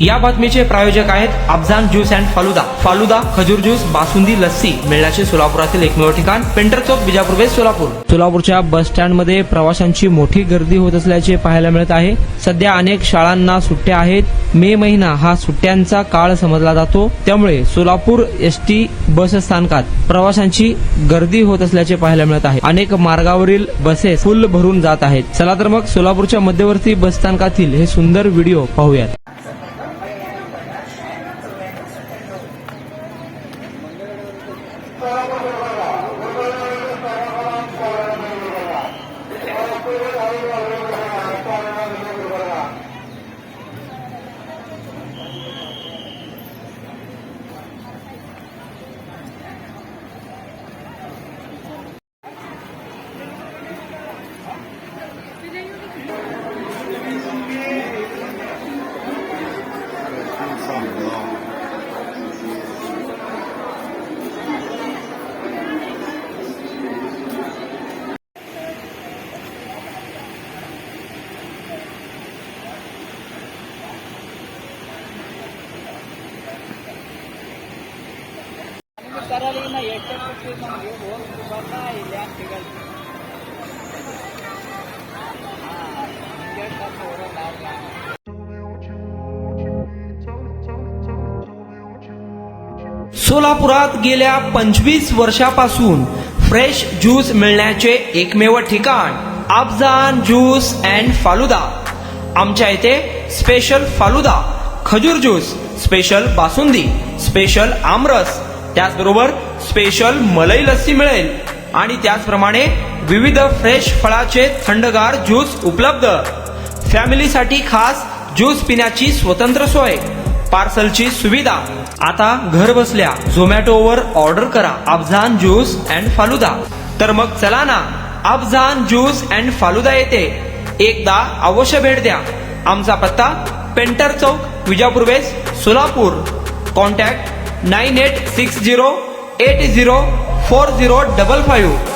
या बातमीचे प्रायोजक आहेत अफजान ज्यूस अँड फालुदा। फालुदा, खजूर ज्यूस, बासुंदी, लस्सी मिळण्याचे सोलापुरातील एकमेव ठिकाण पेंटर चौक, बिजापूर वेस्ट, सोलापूर। सोलापूरच्या बस स्टँड मध्ये प्रवाशांची मोठी गर्दी होत असल्याचे पाहायला मिळत आहे। सध्या अनेक शाळांना सुट्ट्या आहेत। मे महिना हा सुट्ट्यांचा काळ समजला जातो, त्यामुळे सोलापूर एसटी बस स्थानकात प्रवाशांची गर्दी होत असल्याचे पाहायला मिळत आहे। अनेक मार्गावरील बसेस फुल भरून जात आहेत। चला तर मग सोलापूरच्या मध्यवर्ती बस स्थानकातील हे सुंदर व्हिडिओ पाहूयात। सोलापुरात गेल्या 25 वर्षापासून फ्रेश ज्यूस मिळण्याचे एकमेव ठिकाण अफजान ज्यूस अँड फालुदा। आमच्या इथे स्पेशल फालुदा, खजूर ज्यूस, स्पेशल बासुंदी, स्पेशल आमरस, त्याचबरोबर स्पेशल मलाई लस्सी मिळेल आणि त्याचप्रमाणे विविध फ्रेश फळाचे थंडगार ज्यूस उपलब्ध। फॅमिलीसाठी खास ज्यूस पिण्याची स्वतंत्र सोय, पार्सलची सुविधा। आता घर बसल्या झोमॅटोवर ऑर्डर करा अफजान ज्यूस अँड फालुदा। तर मग चला ना अफजान ज्यूस अँड फालुदा येथे एकदा अवश्य भेट द्या। आमचा पत्ता पेंटर चौक, बिजापूर वेस्ट, सोलापूर। कॉन्टॅक्ट 9860804055।